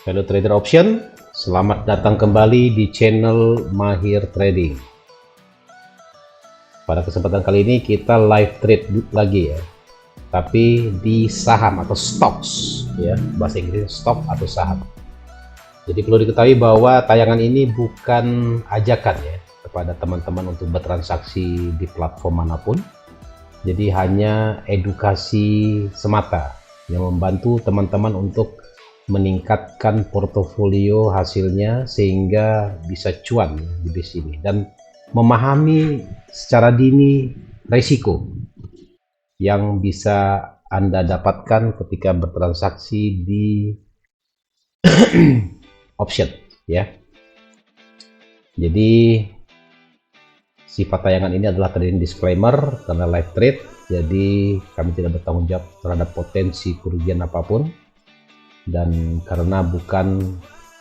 Hello trader option, selamat datang kembali di channel Mahir Trading. Pada kesempatan kali ini kita live trade lagi ya, tapi di saham atau stocks ya, bahasa Inggris stock atau saham. Jadi perlu diketahui bahwa tayangan ini bukan ajakan ya kepada teman-teman untuk bertransaksi di platform manapun. Jadi hanya edukasi semata yang membantu teman-teman untuk meningkatkan portofolio hasilnya sehingga bisa cuan di sini dan memahami secara dini risiko yang bisa Anda dapatkan ketika bertransaksi di option ya. Jadi sifat tayangan ini adalah trading disclaimer karena live trade, jadi kami tidak bertanggung jawab terhadap potensi kerugian apapun. Dan karena bukan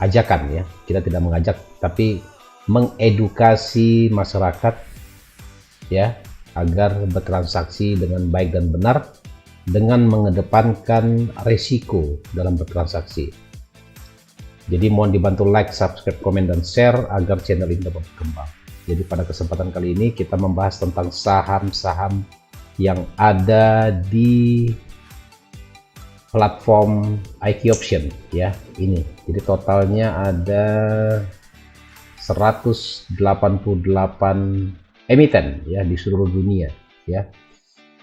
ajakan ya, kita tidak mengajak tapi mengedukasi masyarakat ya agar bertransaksi dengan baik dan benar dengan mengedepankan risiko dalam bertransaksi. Jadi mohon dibantu like, subscribe, komen, dan share agar channel ini dapat berkembang. Jadi pada kesempatan kali ini kita membahas tentang saham-saham yang ada di platform IQ Option ya, ini. Jadi totalnya ada 188 emiten ya di seluruh dunia ya.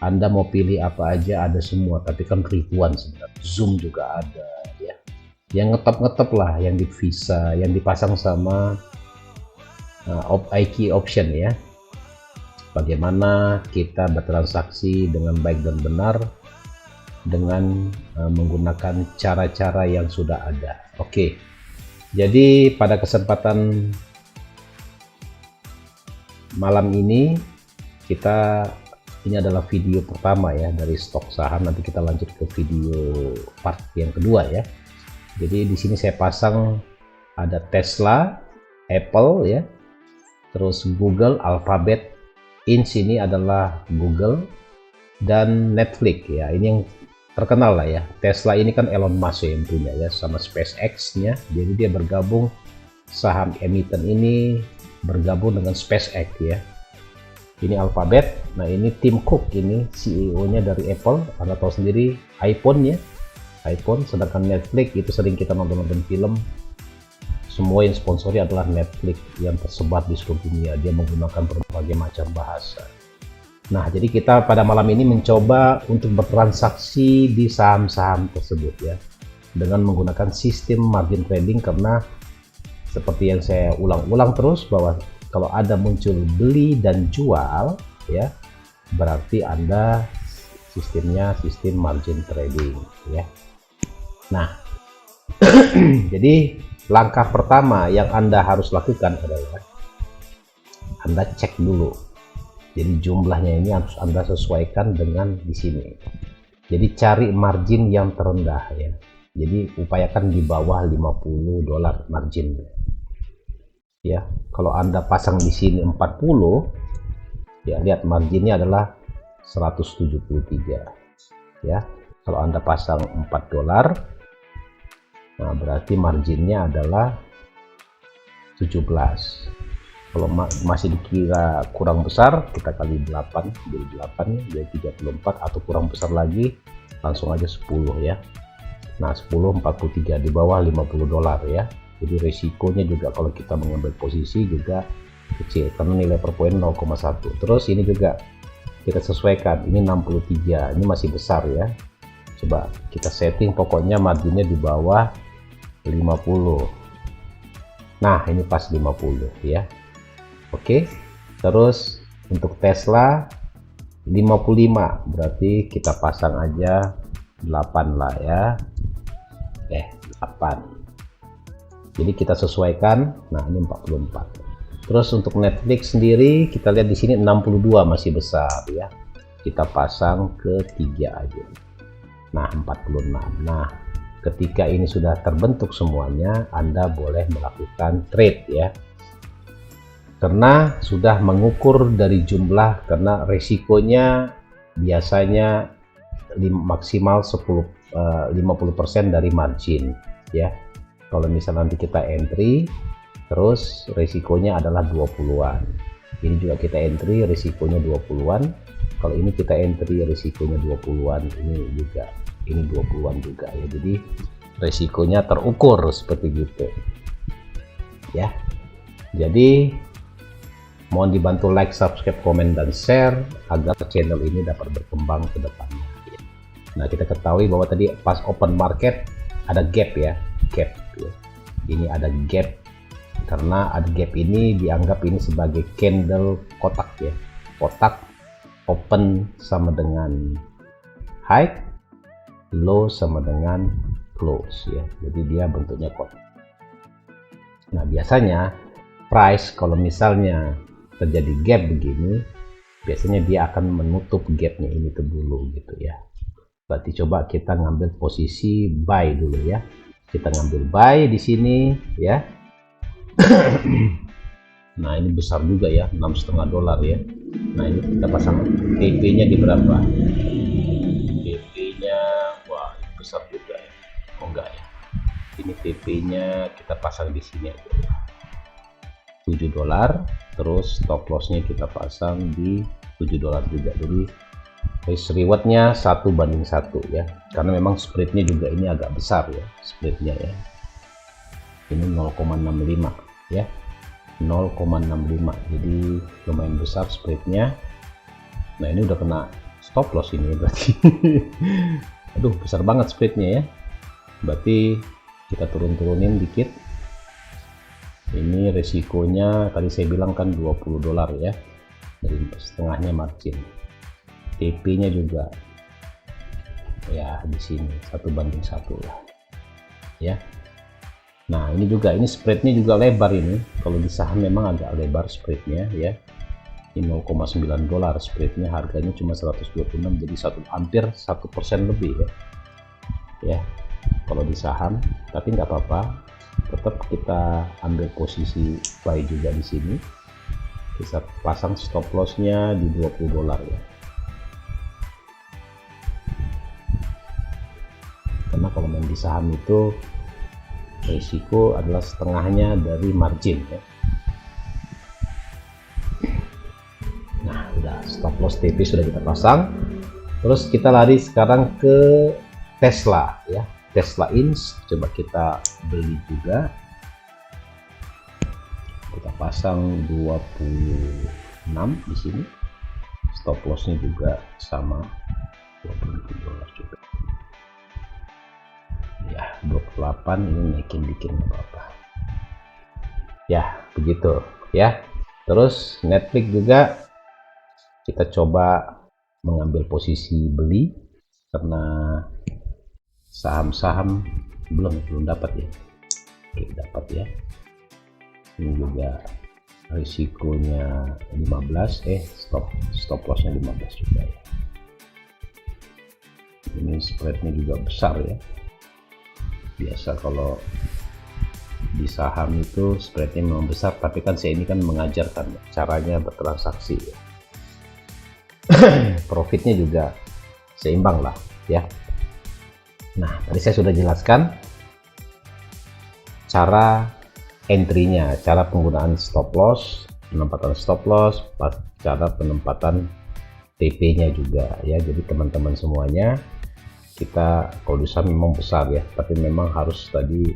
Anda mau pilih apa aja ada semua, tapi kan ribuan sebenarnya. Zoom juga ada ya. Yang ngetop-ngetop lah, yang di Visa, yang dipasang sama IQ Option ya. Bagaimana kita bertransaksi dengan baik dan benar dengan menggunakan cara-cara yang sudah ada. Oke, jadi pada kesempatan malam ini ini adalah video pertama ya dari stok saham. Nanti kita lanjut ke video part yang kedua ya. Jadi di sini saya pasang ada Tesla, Apple ya, terus Google, Alphabet, ini adalah Google, dan Netflix ya. Ini yang terkenal lah ya. Tesla ini kan Elon Musk yang punya ya, sama SpaceX-nya. Jadi dia bergabung, saham emiten ini bergabung dengan SpaceX ya. Ini Alphabet. Nah ini Tim Cook, ini CEO-nya dari Apple. Anda tahu sendiri iPhone ya, iPhone. Sedangkan Netflix itu sering kita nonton film. Semua yang sponsori adalah Netflix yang tersebar di seluruh dunia. Dia menggunakan berbagai macam bahasa. Nah, jadi kita pada malam ini mencoba untuk bertransaksi di saham-saham tersebut ya, dengan menggunakan sistem margin trading, karena seperti yang saya ulang-ulang terus bahwa kalau ada muncul beli dan jual ya, berarti Anda sistemnya sistem margin trading ya. Nah, jadi langkah pertama yang Anda harus lakukan adalah Anda cek dulu. Jadi jumlahnya ini harus Anda sesuaikan dengan di sini. Jadi cari margin yang terendah ya. Jadi upayakan di bawah 50 dolar margin. Ya, kalau Anda pasang di sini 40, ya lihat marginnya adalah 173. Ya, kalau Anda pasang 4 dolar, nah berarti marginnya adalah 17. Kalau masih dikira kurang besar, kita kali 8 jadi 8 jadi 34, atau kurang besar lagi langsung aja 10 ya. Nah 10 43 di bawah 50 dolar ya. Jadi resikonya juga kalau kita mengambil posisi juga kecil karena nilai per poin 0,1. Terus ini juga kita sesuaikan, ini 63, ini masih besar ya. Coba kita setting pokoknya marginnya di bawah 50. Nah ini pas 50 ya. Oke, terus untuk Tesla 55, berarti kita pasang aja 8 lah ya. 8. Jadi kita sesuaikan. Nah, ini 44. Terus untuk Netflix sendiri kita lihat di sini 62 masih besar ya. Kita pasang ke 3 aja. Nah, 46. Nah, ketika ini sudah terbentuk semuanya, Anda boleh melakukan trade ya. Karena sudah mengukur dari jumlah, karena resikonya biasanya maksimal 50% dari margin ya. Kalau misalnya nanti kita entry terus risikonya adalah 20-an, ini juga kita entry risikonya 20-an. Kalau ini kita entry risikonya 20-an, ini 20-an juga ya. Jadi risikonya terukur seperti gitu ya. Jadi mohon dibantu like, subscribe, komen, dan share agar channel ini dapat berkembang ke depannya. Nah, kita ketahui bahwa tadi pas open market ada gap ya, ini ada gap. Karena ada gap ini dianggap ini sebagai candle kotak ya, kotak open sama dengan high, low sama dengan close ya, jadi dia bentuknya kotak. Nah, biasanya price kalau misalnya terjadi gap begini, biasanya dia akan menutup gapnya ini dulu gitu ya. Berarti coba kita ngambil posisi buy dulu ya, kita ngambil buy di sini ya. Nah, ini besar juga ya, $6,5 ya. Nah, ini kita pasang TP nya di berapa? TP nya wah besar juga ya. Oh enggak ya, ini TP nya kita pasang di sini aja ya, $7. Terus stop loss nya kita pasang di $7 juga. Jadi risk rewardnya 1:1 ya, karena memang spreadnya juga ini agak besar ya, spreadnya ya, ini 0,65 ya, 0,65, jadi lumayan besar spreadnya. Nah, ini udah kena stop loss ini berarti aduh besar banget spreadnya ya, berarti kita turunin dikit. Ini resikonya tadi saya bilang kan $20 ya, dari setengahnya margin. TP nya juga ya di sini 1:1 lah ya. Nah, ini juga, ini spreadnya juga lebar ini. Kalau di saham memang agak lebar spreadnya ya. Ini $0,9 spreadnya, harganya cuma 126, jadi hampir 1% lebih ya. Ya, kalau di saham, tapi nggak apa-apa. Tetap kita ambil posisi buy juga di sini. Kita pasang stop lossnya di $20 ya. Karena kalau main di saham itu risiko adalah setengahnya dari margin ya. Nah, udah stop loss TP sudah kita pasang. Terus kita lari sekarang ke Tesla ya, Tesla Inc. Coba kita beli juga, kita pasang 26 di sini. Stop lossnya juga sama $27 juga ya. 28 ini naikin dikit nggak apa-apa ya, begitu ya. Terus Netflix juga kita coba mengambil posisi beli, karena saham-saham belum dapat ya. Oke, dapat ya. Ini juga risikonya 15, stop lossnya 15 juga ya. Ini spreadnya juga besar ya. Biasa kalau di saham itu spreadnya memang besar, tapi kan saya ini kan mengajarkan caranya bertransaksi ya. Profitnya juga seimbang lah ya. Nah, tadi saya sudah jelaskan cara entry-nya, cara penggunaan stop loss, penempatan stop loss, cara penempatan TP-nya juga ya. Jadi teman-teman semuanya, kita kalau di saham memang besar ya, tapi memang harus tadi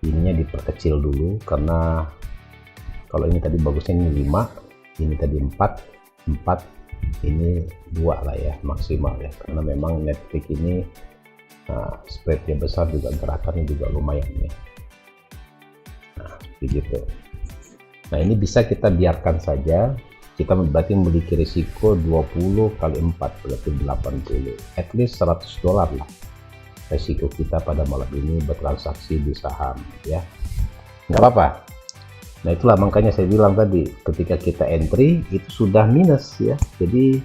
ininya diperkecil dulu, karena kalau ini tadi bagusnya ini 5, ini tadi 4, ini 2 lah ya maksimal ya, karena memang Netflix ini spreadnya besar, juga gerakannya juga lumayan ya. Nah, begitu. Nah, ini bisa kita biarkan saja. Kita berarti memiliki risiko 20 kali 4 berarti 80, at least $100 lah risiko kita pada malam ini bertransaksi di saham ya. Nggak apa-apa. Nah, itulah makanya saya bilang tadi, ketika kita entry itu sudah minus ya. Jadi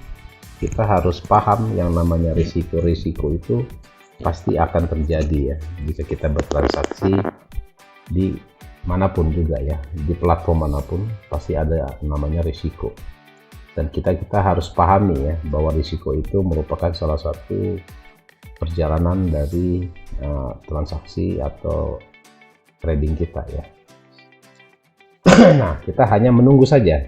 kita harus paham yang namanya risiko-risiko itu pasti akan terjadi ya jika kita bertransaksi di manapun juga ya, di platform manapun pasti ada namanya risiko, dan kita harus pahami ya bahwa risiko itu merupakan salah satu perjalanan dari transaksi atau trading kita ya. Nah, kita hanya menunggu saja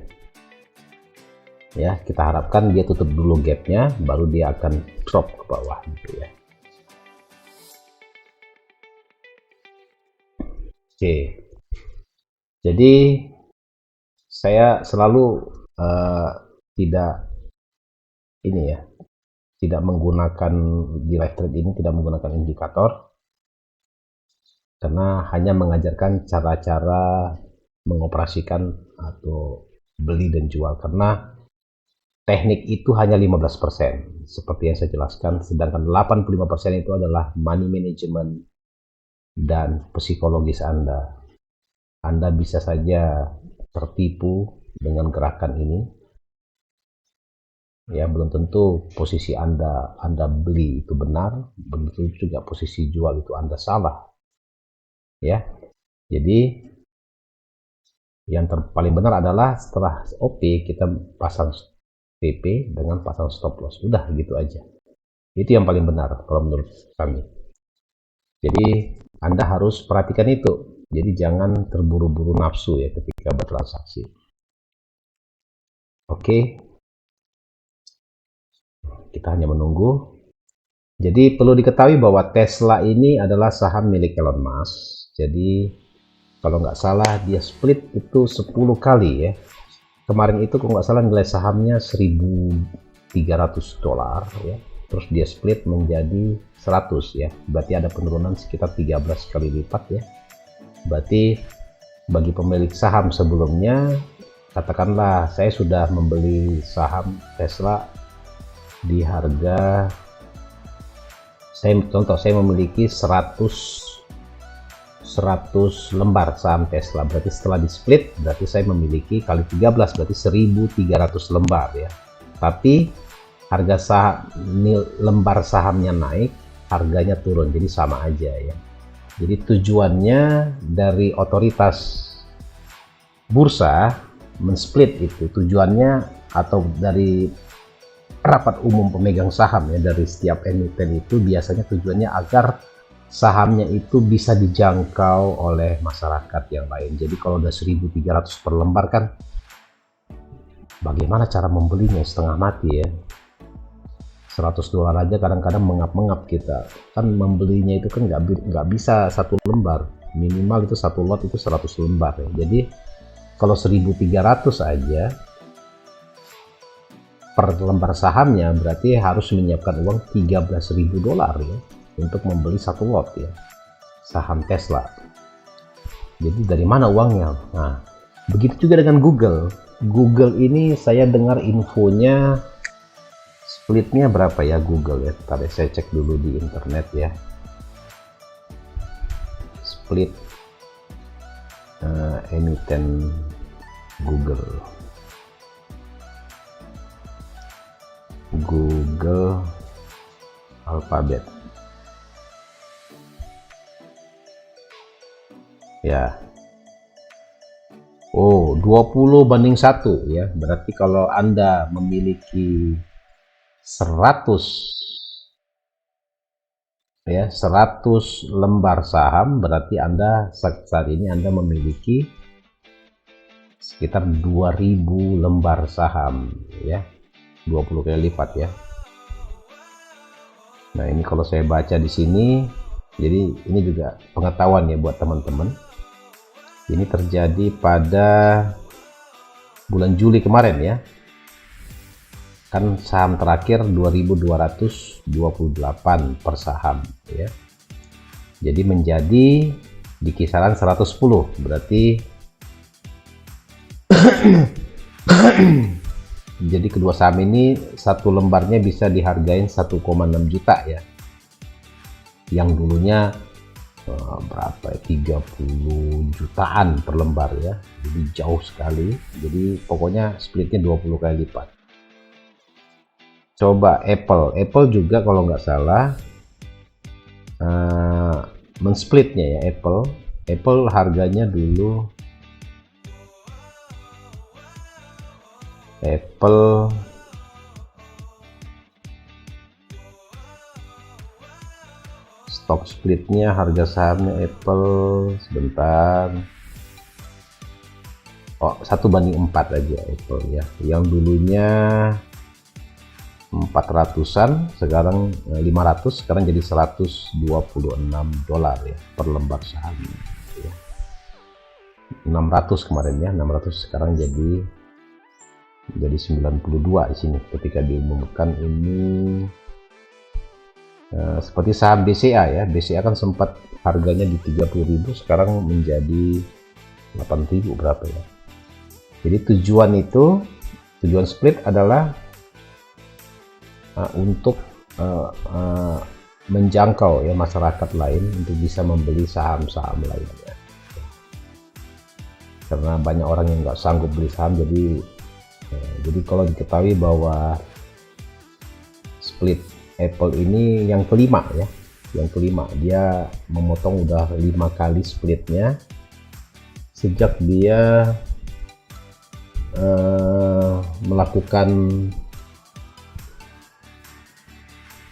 ya, kita harapkan dia tutup dulu gapnya, baru dia akan drop ke bawah gitu ya. Oke, jadi saya selalu tidak ini ya, tidak menggunakan di live trade ini, tidak menggunakan indikator, karena hanya mengajarkan cara-cara mengoperasikan atau beli dan jual, karena teknik itu hanya 15% seperti yang saya jelaskan, sedangkan 85% itu adalah money management dan psikologis Anda. Anda bisa saja tertipu dengan gerakan ini ya, belum tentu posisi Anda beli itu benar, belum tentu juga posisi jual itu Anda salah ya. Jadi yang paling benar adalah setelah OP kita pasang TP dengan pasang stop loss, udah gitu aja. Itu yang paling benar kalau menurut kami. Jadi Anda harus perhatikan itu, jadi jangan terburu-buru nafsu ya ketika bertransaksi. Oke, kita hanya menunggu. Jadi perlu diketahui bahwa Tesla ini adalah saham milik Elon Musk. Jadi kalau nggak salah dia split itu 10 kali ya. Kemarin itu kalau nggak salah nilai sahamnya $1.300 ya. Terus dia split menjadi 100 ya. Berarti ada penurunan sekitar 13 kali lipat ya. Berarti bagi pemilik saham sebelumnya, katakanlah saya sudah membeli saham Tesla di harga, saya memiliki 100 lembar saham Tesla, berarti setelah di split berarti saya memiliki kali 13 berarti 1.300 lembar ya. Tapi harga lembar sahamnya naik, harganya turun, jadi sama aja ya. Jadi tujuannya dari otoritas bursa men-split itu, tujuannya atau dari rapat umum pemegang saham ya, dari setiap emiten itu biasanya tujuannya agar sahamnya itu bisa dijangkau oleh masyarakat yang lain. Jadi kalau udah 1.300 per lembar kan bagaimana cara membelinya, setengah mati ya. $100 aja kadang-kadang mengap-mengap kita kan membelinya, itu kan nggak bisa satu lembar, minimal itu satu lot itu 100 lembar ya. Jadi kalau 1.300 aja per lembar sahamnya berarti harus menyiapkan uang $13.000 ya untuk membeli satu lot ya saham Tesla. Jadi dari mana uangnya? Nah, begitu juga dengan Google. Google ini saya dengar infonya splitnya berapa ya Google ya. Tadi saya cek dulu di internet ya. Split emiten Google Alphabet ya. Oh, 20:1 ya. Berarti kalau Anda memiliki 100 lembar saham, berarti Anda saat ini Anda memiliki sekitar 2.000 lembar saham ya. 20 kali lipat ya. Nah, ini kalau saya baca di sini, jadi ini juga pengetahuan ya buat teman-teman. Ini terjadi pada bulan Juli kemarin ya. Kan saham terakhir 2.228 per saham ya. Jadi menjadi di kisaran 110, berarti jadi kedua saham ini satu lembarnya bisa dihargain 1,6 juta ya. Yang dulunya berapa ya, 30 jutaan per lembar ya. Jadi jauh sekali. Jadi pokoknya splitnya 20 kali lipat. Coba Apple juga kalau nggak salah mensplitnya ya. Apple harganya dulu stock splitnya, harga sahamnya Apple sebentar. Oh, 1:4 aja Apple ya. Yang dulunya 400-an, sekarang 500, sekarang jadi 126 dolar ya per lembar saham ya. 600 kemarin ya, 600 sekarang jadi 92 di sini ketika diumumkan ini. Seperti saham BCA ya, BCA kan sempat harganya di 30.000, sekarang menjadi 8.000 berapa ya. Jadi tujuan split adalah untuk menjangkau ya masyarakat lain untuk bisa membeli saham-saham lainnya. Karena banyak orang yang nggak sanggup beli saham, jadi kalau diketahui bahwa split Apple ini yang kelima ya, dia memotong udah 5 kali splitnya sejak dia melakukan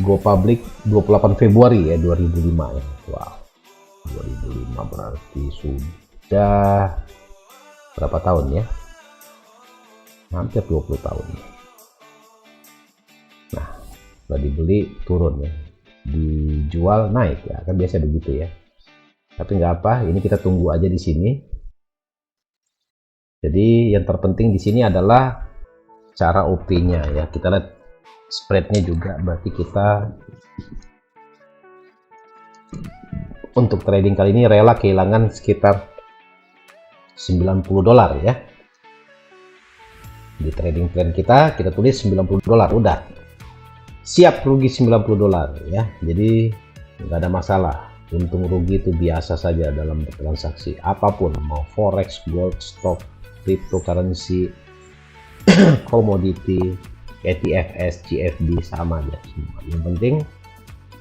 go public 28 Februari ya 2005 ya. Wow, 2005 berarti sudah berapa tahun ya, hampir 20 tahun. Nah, setelah dibeli turun ya, dijual naik ya, kan biasa begitu ya. Tapi nggak apa, ini kita tunggu aja di sini. Jadi yang terpenting di sini adalah cara OP-nya ya. Kita lihat spreadnya juga, berarti kita untuk trading kali ini rela kehilangan sekitar 90 dolar ya. Di trading plan kita tulis 90 dolar, udah siap rugi 90 dolar ya. Jadi nggak ada masalah, untung rugi itu biasa saja dalam transaksi apapun, mau forex, gold, stock, cryptocurrency, commodity, ETFs, CFD, sama aja semua. Yang penting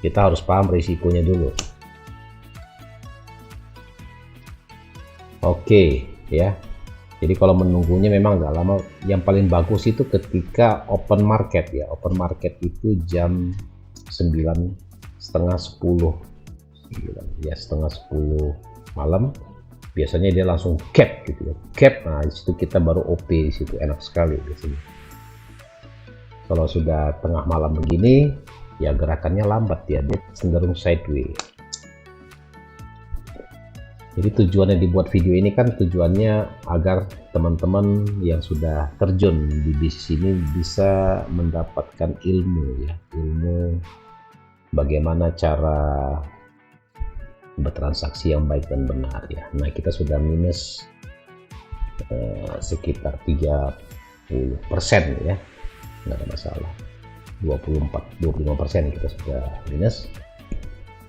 kita harus paham risikonya dulu. Oke ya. Jadi kalau menunggunya memang nggak lama. Yang paling bagus itu ketika open market ya. Open market itu jam 9:30 ya, setengah 10 malam. Biasanya dia langsung cap gitu ya. Cap, nah di situ kita baru OP, di situ enak sekali biasanya. Kalau sudah tengah malam begini ya gerakannya lambat ya, dia cenderung sideways. Jadi tujuannya dibuat video ini kan tujuannya agar teman-teman yang sudah terjun di bisnis ini bisa mendapatkan ilmu ya, ilmu bagaimana cara bertransaksi yang baik dan benar ya. Nah, kita sudah minus sekitar 30% ya, nggak ada masalah. 25% kita sudah minus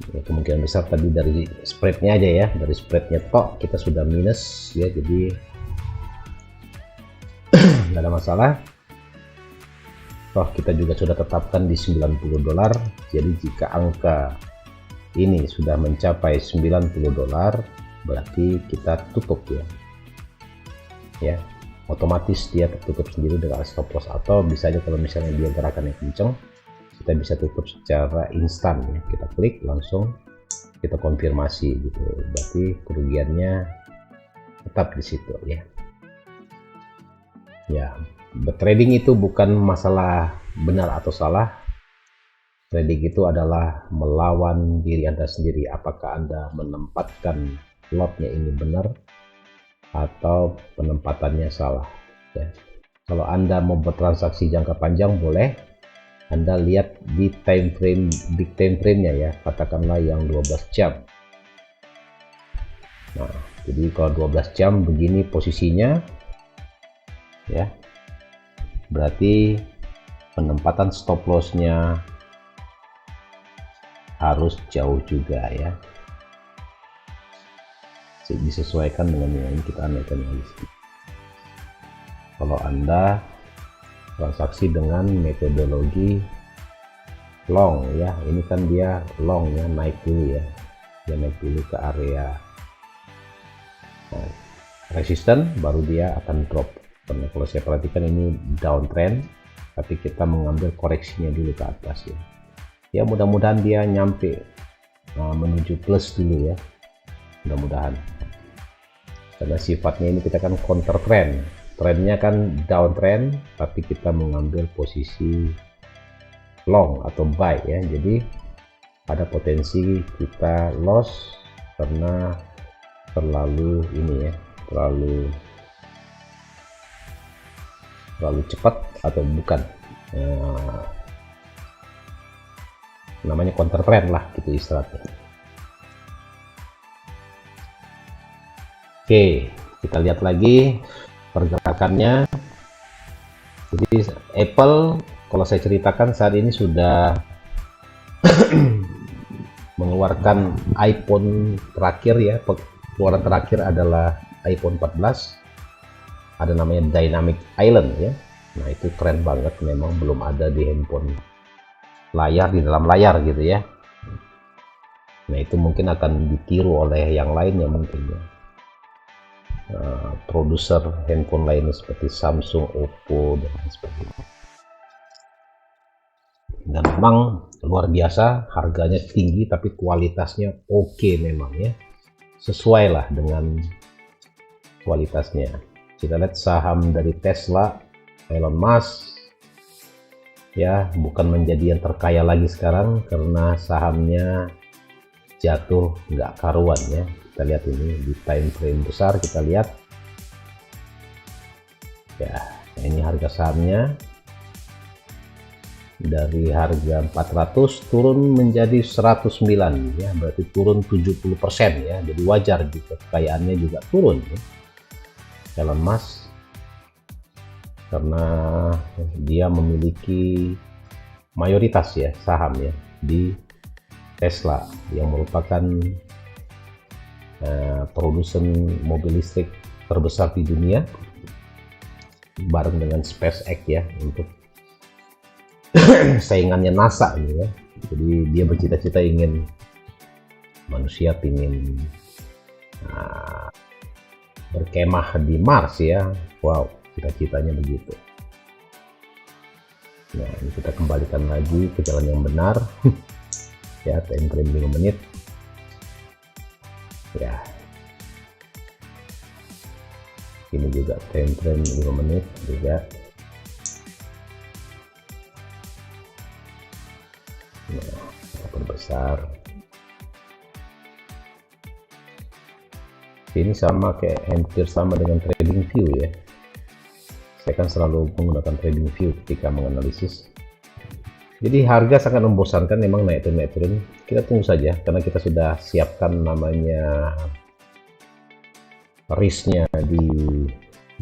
ya. Kemungkinan besar tadi dari spreadnya aja ya, dari spreadnya tok kita sudah minus ya, jadi nggak ada masalah. Toh kita juga sudah tetapkan di 90 dolar, jadi jika angka ini sudah mencapai 90 dolar berarti kita tutup ya, otomatis dia tertutup sendiri dengan stop loss, atau bisa aja kalau misalnya dia gerakannya kenceng kita bisa tutup secara instan ya, kita klik langsung kita konfirmasi gitu, berarti kerugiannya tetap di situ ya. Bertrading itu bukan masalah benar atau salah. Trading itu adalah melawan diri Anda sendiri, apakah Anda menempatkan lotnya ini benar atau penempatannya salah ya. Kalau Anda mau bertransaksi jangka panjang boleh Anda lihat di time frame, big time frame-nya ya, katakanlah yang 12 jam. Nah, jadi kalau 12 jam begini posisinya ya, berarti penempatan stop loss-nya harus jauh juga ya, disesuaikan dengan yang kita analisa. Kalau Anda transaksi dengan metodologi long ya, ini kan dia long ya, naik dulu ya, dia naik dulu ke area resisten baru dia akan drop. Karena kalau saya perhatikan ini downtrend, tapi kita mengambil koreksinya dulu ke atas ya. Ya mudah-mudahan dia nyampe menuju plus dulu ya, mudah-mudahan. Karena sifatnya ini kita kan counter trend, trennya kan downtrend, tapi kita mengambil posisi long atau buy ya. Jadi ada potensi kita loss karena terlalu ini ya, terlalu cepat atau bukan, namanya counter trend lah gitu istilahnya. Oke, kita lihat lagi pergerakannya. Jadi Apple, kalau saya ceritakan saat ini sudah mengeluarkan iPhone terakhir ya, keluaran terakhir adalah iPhone 14, ada namanya Dynamic Island ya. Nah itu keren banget, memang belum ada di handphone layar, di dalam layar gitu ya. Nah itu mungkin akan ditiru oleh yang lainnya mungkin ya, produser handphone lainnya seperti Samsung, Oppo dan lain sebagainya. Dan memang luar biasa, harganya tinggi tapi kualitasnya oke memang ya, sesuai lah dengan kualitasnya. Kita lihat saham dari Tesla, Elon Musk ya, bukan menjadi yang terkaya lagi sekarang karena sahamnya jatuh nggak karuan ya. Kita lihat ini di time frame besar, kita lihat ya, ini harga sahamnya dari harga 400 turun menjadi 109 ya, berarti turun 70% ya. Jadi wajar jika kekayaannya juga turun ya, Elon Musk, karena dia memiliki mayoritas ya saham ya di Tesla yang merupakan produsen mobil listrik terbesar di dunia, bareng dengan SpaceX ya, untuk saingannya NASA gitu ya. Jadi dia bercita-cita ingin manusia ingin berkemah di Mars ya. Wow, cita-citanya begitu. Nah ini kita kembalikan lagi ke jalan yang benar ya, time frame 5 menit ya. Ini juga time frame 5 menit juga. Nah, kita perbesar. Ini sama kayak, hampir sama dengan trading view ya. Saya kan selalu menggunakan trading view ketika menganalisis. Jadi harga sangat membosankan, memang naik turun. Kita tunggu saja karena kita sudah siapkan namanya risknya di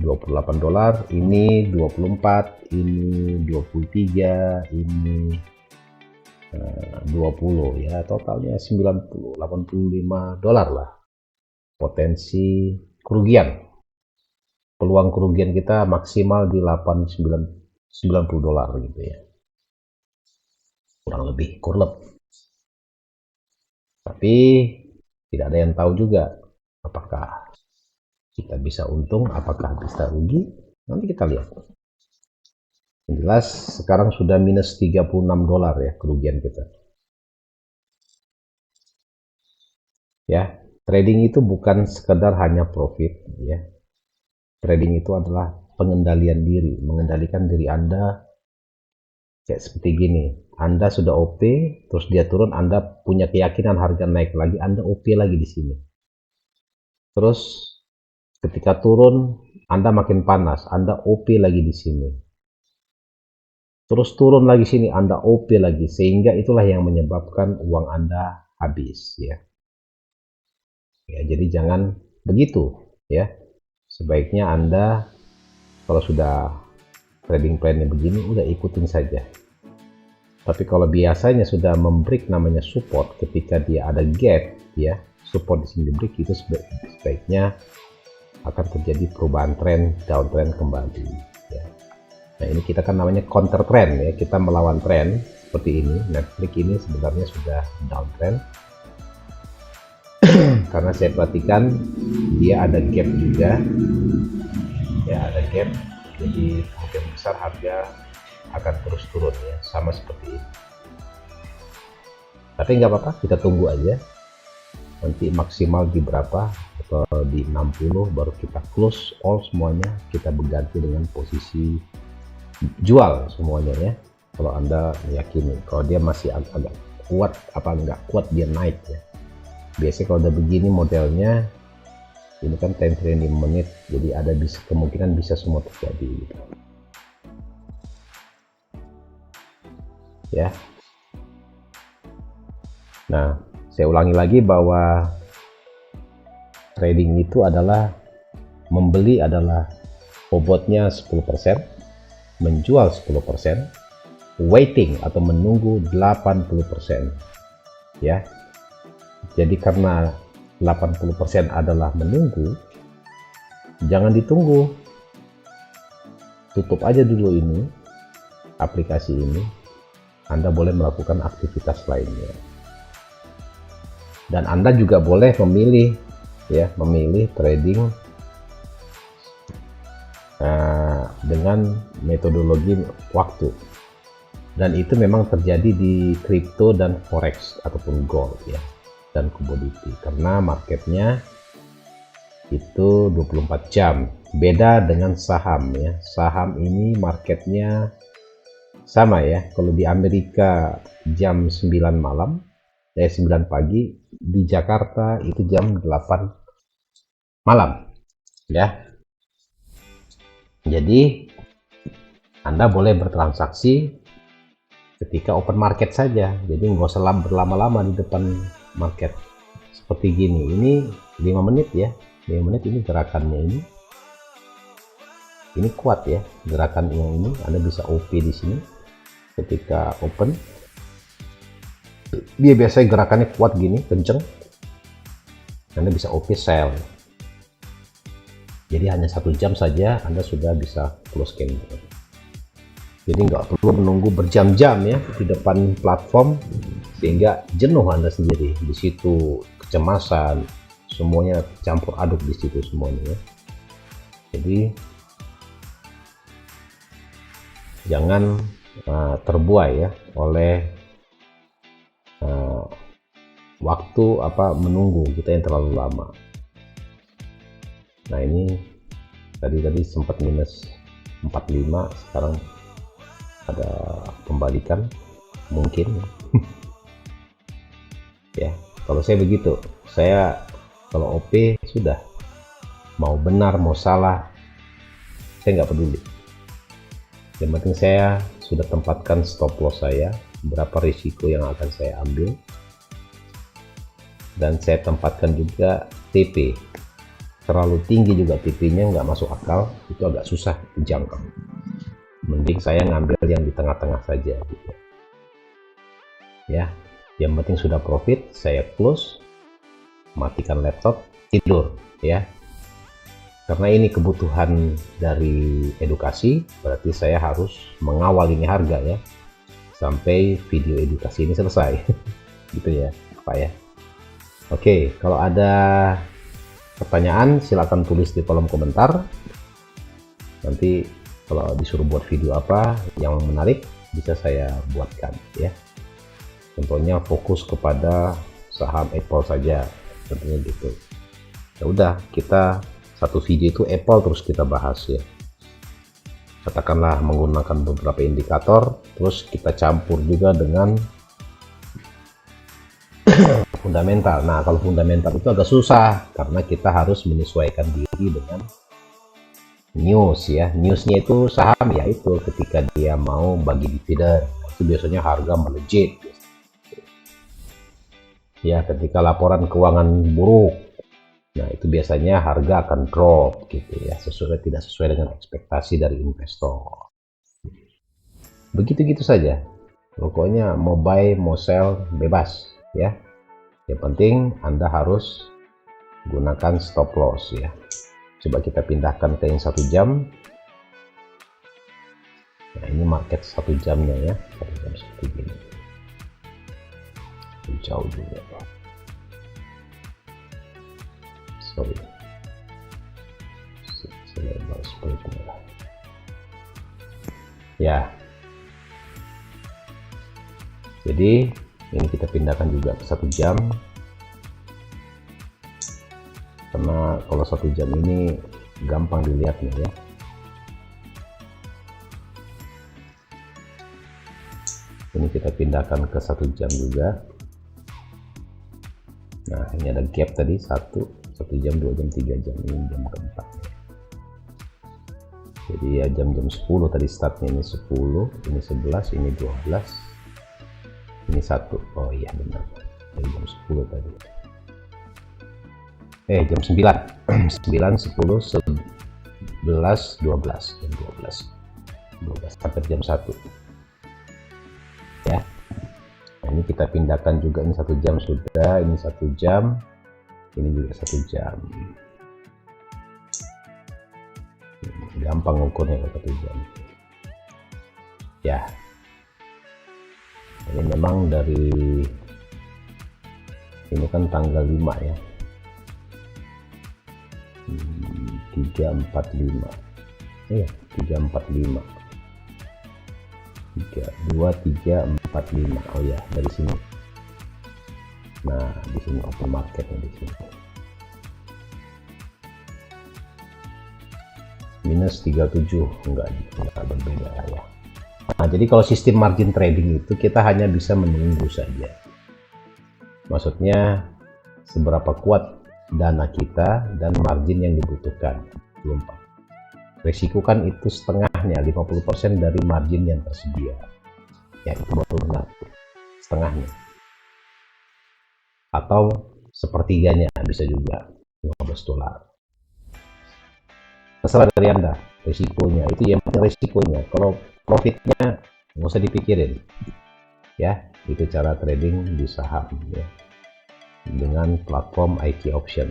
$28, ini 24, ini 23, ini 20 ya, totalnya 90, $85 lah potensi kerugian. Peluang kerugian kita maksimal di $90 gitu ya, kurang lebih kurlep. Tapi tidak ada yang tahu juga apakah kita bisa untung, apakah bisa rugi, nanti kita lihat. Yang jelas sekarang sudah minus $36 ya kerugian kita ya. Trading itu bukan sekedar hanya profit ya. Trading itu adalah pengendalian diri, mengendalikan diri Anda. Kayak seperti gini, Anda sudah OP, terus dia turun, Anda punya keyakinan harga naik lagi, Anda OP lagi di sini. Terus ketika turun, Anda makin panas, Anda OP lagi di sini. Terus turun lagi sini, Anda OP lagi, sehingga itulah yang menyebabkan uang Anda habis ya. Ya, jadi jangan begitu ya. Sebaiknya Anda kalau sudah trading plan-nya begini, udah ikutin saja. Tapi kalau biasanya sudah membreak namanya support, ketika dia ada gap ya, support di sini break, itu sebaiknya akan terjadi perubahan tren, downtrend kembali ya. Nah ini kita kan namanya counter trend ya, kita melawan tren seperti ini. Netflix ini sebenarnya sudah downtrend karena saya perhatikan dia ada gap juga ya, ada gap, jadi kemungkinan besar harga akan terus turun ya, sama seperti ini. Tapi nggak apa-apa, kita tunggu aja nanti maksimal di berapa, atau di 60 baru kita close all semuanya, kita berganti dengan posisi jual semuanya ya. Kalau Anda meyakini kalau dia masih agak kuat apa nggak kuat dia naik ya. Biasanya kalau udah begini modelnya, ini kan time frame 5 menit, jadi ada kemungkinan bisa semua terjadi gitu. Ya. Nah, saya ulangi lagi bahwa trading itu adalah membeli adalah bobotnya 10%, menjual 10%, waiting atau menunggu 80%. Ya. Jadi karena 80% adalah menunggu, jangan ditunggu. Tutup aja dulu ini, aplikasi ini. Anda boleh melakukan aktivitas lainnya. Dan Anda juga boleh memilih ya, memilih trading dengan metodologi waktu. Dan itu memang terjadi di kripto dan forex ataupun gold ya, dan komoditi, karena marketnya itu 24 jam. Beda dengan saham ya. Saham ini marketnya sama ya. Kalau di Amerika jam 9 malam, 9 pagi, di Jakarta itu jam 8 malam ya. Jadi Anda boleh bertransaksi ketika open market saja, jadi nggak usah berlama-lama di depan market seperti gini. Ini 5 menit ya, 5 menit ini gerakannya ini kuat ya, gerakan yang ini. Anda bisa OP di sini ketika open, dia biasanya gerakannya kuat gini, kenceng. Anda bisa OP sell, jadi hanya 1 jam saja Anda sudah bisa close game. Jadi nggak perlu menunggu berjam-jam ya di depan platform sehingga jenuh Anda sendiri. Di situ kecemasan, semuanya campur aduk di situ semuanya ya. Jadi jangan terbuai ya oleh waktu menunggu kita yang terlalu lama. Nah ini tadi sempat minus 45, sekarang ada pembalikan mungkin ya. Kalau saya begitu, saya kalau OP sudah mau benar mau salah saya nggak peduli, yang penting saya sudah tempatkan stop loss saya, berapa risiko yang akan saya ambil, dan saya tempatkan juga TP. Terlalu tinggi juga TP-nya nggak masuk akal, itu agak susah dijangkau. Mending saya ngambil yang di tengah-tengah saja gitu. Ya, yang penting sudah profit, saya close, matikan laptop, tidur ya. Karena ini kebutuhan dari edukasi, berarti saya harus mengawal ini harga ya sampai video edukasi ini selesai. Gitu ya Pak ya. Oke, kalau ada pertanyaan silakan tulis di kolom komentar. Nanti kalau disuruh buat video apa yang menarik bisa saya buatkan ya. Contohnya fokus kepada saham Apple saja, tentunya gitu. Ya udah, kita satu video itu Apple terus kita bahas ya. Katakanlah menggunakan beberapa indikator, terus kita campur juga dengan fundamental. Nah, kalau fundamental itu agak susah karena kita harus menyesuaikan diri dengan news ya. Newsnya itu saham ya, itu ketika dia mau bagi dividen itu biasanya harga melejit ya. Ketika laporan keuangan buruk, nah itu biasanya harga akan drop gitu ya, tidak sesuai dengan ekspektasi dari investor. Begitu saja, pokoknya mau buy mau sell bebas ya. Yang penting Anda harus gunakan stop loss ya. Coba kita pindahkan ke yang 1 jam. Nah ini market 1 jamnya ya, 1 jam seperti ini. Jauh juga Pak. Sorry. Selebar seperti ini. Ya. Jadi Ini kita pindahkan juga ke 1 jam, karena kalau 1 jam ini gampang dilihatnya ya. Ini kita pindahkan ke 1 jam juga. Nah, ini ada gap tadi 1 jam, 2 jam, 3 jam, ini jam keempat. Jadi ya jam-jam 10 tadi startnya, ini 10, ini 11, ini 12, ini 1. Oh iya benar, dari jam 10 tadi. Jam 9, 9, 10, 11, 12, jam 12 sampai jam 1 ya. Nah, ini kita pindahkan juga, ini 1 jam sudah, ini 1 jam, ini juga 1 jam. Gampang ukurnya kalau 1 jam ya. Ini memang dari ini kan tanggal 5 ya, 345 iya 345 2345. Oh ya, dari sini. Nah, di sini open marketnya di sini. Minus 37, enggak berbeda ya. Nah, jadi kalau sistem margin trading itu kita hanya bisa menunggu saja. Maksudnya seberapa kuat dana kita dan margin yang dibutuhkan. Belum Pak. Risiko kan itu setengahnya, 50% dari margin yang tersedia. Ya, itu baru benar. Setengahnya. Atau sepertiganya bisa juga, $15. Terserah dari Anda, risikonya. Itu yang penting risikonya. Kalau profitnya nggak usah dipikirin. Ya, itu cara trading di saham ya. Dengan platform IQ Option.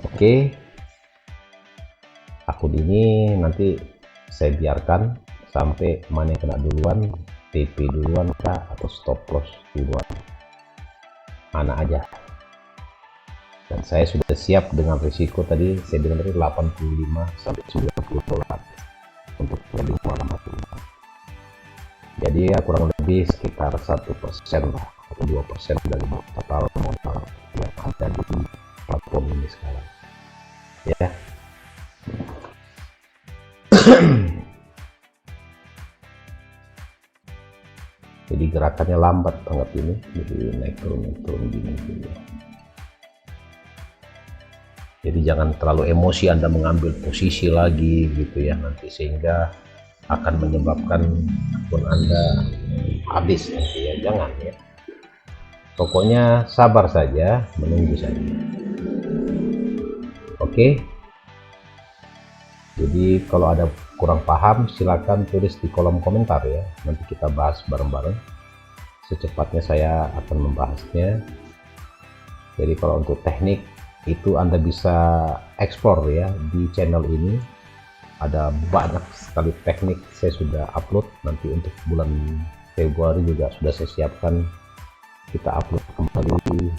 Oke, akun ini nanti saya biarkan sampai mana yang kena duluan, TP duluan kah, atau stop loss duluan, mana aja. Dan saya sudah siap dengan risiko tadi, saya bilang tadi 85 sampai $90 untuk trading malam hari. Jadi ya kurang lebih sekitar 1% lah, atau 2% dari total modal yang ada di platform ini sekarang ya. Jadi gerakannya lambat banget ini, jadi naik turun gini gitu. Jadi jangan terlalu emosi Anda mengambil posisi lagi gitu ya, nanti sehingga akan menyebabkan akun Anda habis nanti ya. Jangan ya, pokoknya sabar saja, menunggu saja. Oke. Jadi kalau ada kurang paham silakan tulis di kolom komentar ya, nanti kita bahas bareng-bareng. Secepatnya saya akan membahasnya. Jadi kalau untuk teknik itu Anda bisa explore ya di channel ini, ada banyak sekali teknik saya sudah upload. Nanti untuk bulan Februari juga sudah saya siapkan, kita upload kembali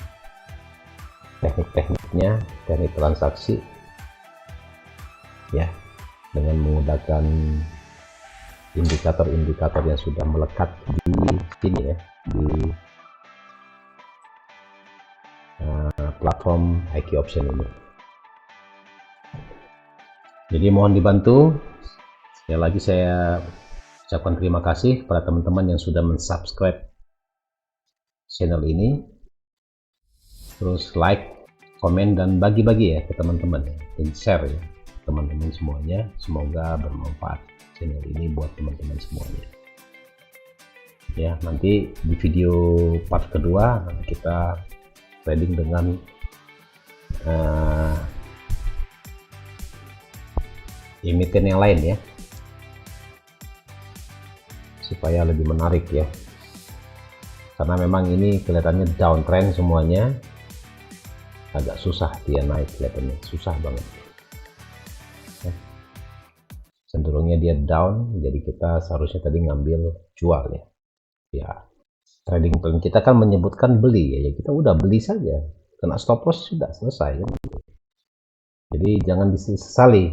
teknik-tekniknya, teknik transaksi ya, dengan menggunakan indikator-indikator yang sudah melekat di sini ya, di platform IQ Option ini. Jadi mohon dibantu. Sekali lagi saya ucapkan terima kasih kepada teman-teman yang sudah mensubscribe channel ini. Terus like, komen, dan bagi-bagi ya ke teman-teman, dan share ya teman-teman semuanya. Semoga bermanfaat channel ini buat teman-teman semuanya ya. Nanti di video part kedua kita trading dengan emiten yang lain ya, supaya lebih menarik ya, karena memang ini kelihatannya downtrend semuanya, agak susah dia naik, kelihatannya susah banget ya. Cenderungnya dia down, jadi kita seharusnya tadi ngambil jual ya. Ya, trading plan kita kan menyebutkan beli ya, kita udah beli saja, kena stop loss sudah selesai ya. Jadi jangan disesali,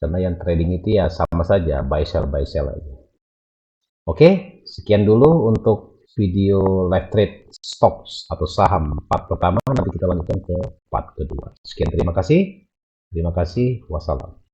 karena yang trading itu ya sama saja buy sell aja. Oke, sekian dulu untuk video live trade stocks atau saham part pertama. Nanti kita lanjutkan ke part kedua. Sekian, terima kasih. Terima kasih. Wassalam.